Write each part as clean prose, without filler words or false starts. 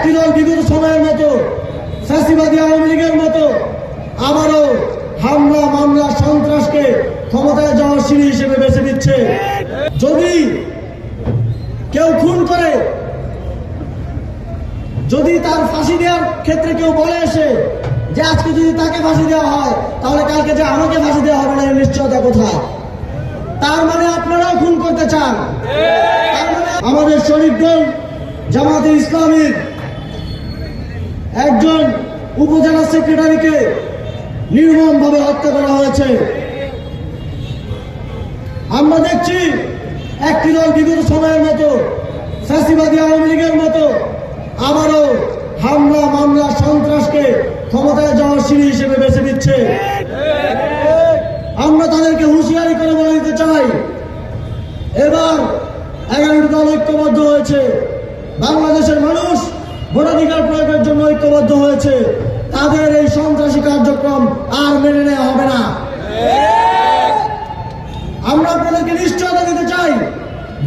একটি দল বিগত সময়ের মতো ফ্যাসিবাদী আওয়ামী লীগের মতো আবারও হামলা মামলা সন্ত্রাসকে ক্ষমতায় যাওয়ার সিঁড়ি হিসেবে বেছে নিচ্ছে। যদি কেউ খুন করে, যদি তার ফাঁসি দেওয়ার ক্ষেত্রে কেউ বলে এসে যে আজকে যদি তাকে ফাঁসি দেওয়া হয় তাহলে কালকে যে আমাকে ফাঁসি দেওয়া হবে না, এর নিশ্চয়তা কোথায়? তার মানে আপনারাও খুন করতে চান। তার মানে আমাদের শরীফ দল জামাতে ইসলামীর একজন উপজেলা সেক্রেটারিকে নির্মমভাবে হত্যা করা হয়েছে। আমরা দেখছি একটি দল বিগত সময়ের মতো ফ্যাসিবাদী আওয়ামী লীগের মতো আবারও হামলা মামলা সন্ত্রাসকে ক্ষমতায় যাওয়ার সিঁড়ি হিসেবে বেছে নিচ্ছে। আমরা তাদেরকে হুঁশিয়ারি করে বলে দিতে চাই, এবার 11টি দল ঐক্যবদ্ধ হয়েছে। বাংলাদেশের মানুষ ভোটাধিকার প্রয়োগের জন্য ঐক্যবদ্ধ হয়েছে। তাদের এই সন্ত্রাসী কার্যক্রম আর মেনে নেওয়া হবে না। আমরা আপনাদেরকে নিশ্চয়তা দিতে চাই,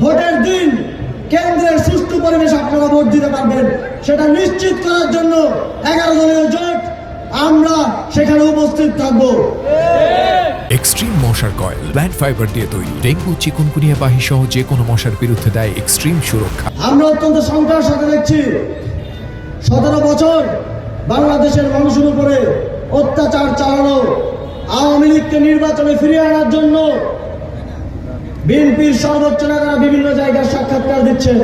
ভোটের দিন কেন্দ্রের সুষ্ঠু পরিবেশ আপনারা ভোট দিতে পারবেন, সেটা নিশ্চিত করার জন্য 11 দলীয় জোট আমরা সেখানে উপস্থিত থাকবো। এক্সট্রিম মশার কয়েল প্ল্যান্ট ফাইবার দিয়ে তৈরি, ডেঙ্গু চিকুনগুনিয়া বাহি সহ যে কোনো মশার বিরুদ্ধে দেয় এক্সট্রিম সুরক্ষা। আমরা অত্যন্ত সংখ্যার সাথে দেখছি 17 বছর বাংলাদেশের মানুষের উপরে অত্যাচার চালানো আওয়ামী লীগকে নির্বাচনে ফিরিয়ে আনার জন্য বিএনপির সর্বোচ্চ নেতারা বিভিন্ন জায়গায় সাক্ষাৎকার দিচ্ছেন।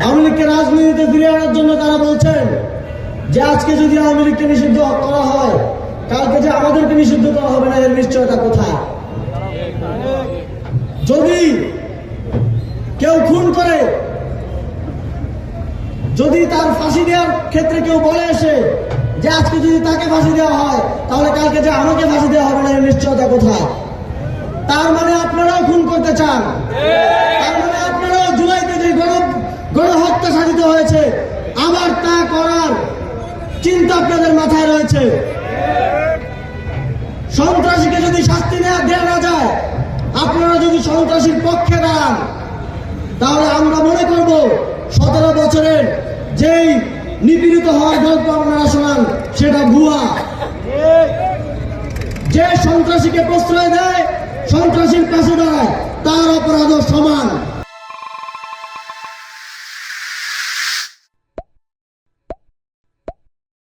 আওয়ামী লীগকে রাজনীতিতে ফিরিয়ে আনার জন্য তারা বলছেন যে আজকে যদি আওয়ামী লীগকে নিষিদ্ধ করা হয় কালকে যে আমাদেরকে নিষিদ্ধ করা হবে না, এর নিশ্চয়তা কোথায়? যদি কেউ খুন করে, যদি তার ফাঁসি দেওয়ার ক্ষেত্রে কেউ বলে এসে যে আজকে যদি তাকে ফাঁসি দেওয়া হয় তাহলে কালকে যে আমাকে ফাঁসি দেওয়া হবে না, এর নিশ্চয়তা কোথায়? তার মানে আপনারাও খুন করতে চান। তার মানে আপনারাও জুলাইতে যে গণহত্যা সাধিত হয়েছে আবার তা করার চিন্তা আপনাদের মাথায় রয়েছে। সন্ত্রাসীকে যদি শাস্তি দেওয়া না যায়, আপনারা যদি সন্ত্রাসীর পক্ষে দাঁড়ান, তাহলে আমরা মনে করব 17 বছরের যেই নিপীড়িত হওয়ার গল্প আপনারা শোনান সেটা ভুয়া। যে সন্ত্রাসীকে প্রশ্রয় দেয়, সন্ত্রাসীর পাশে দাঁড়ায়, তার অপরাধও সমান।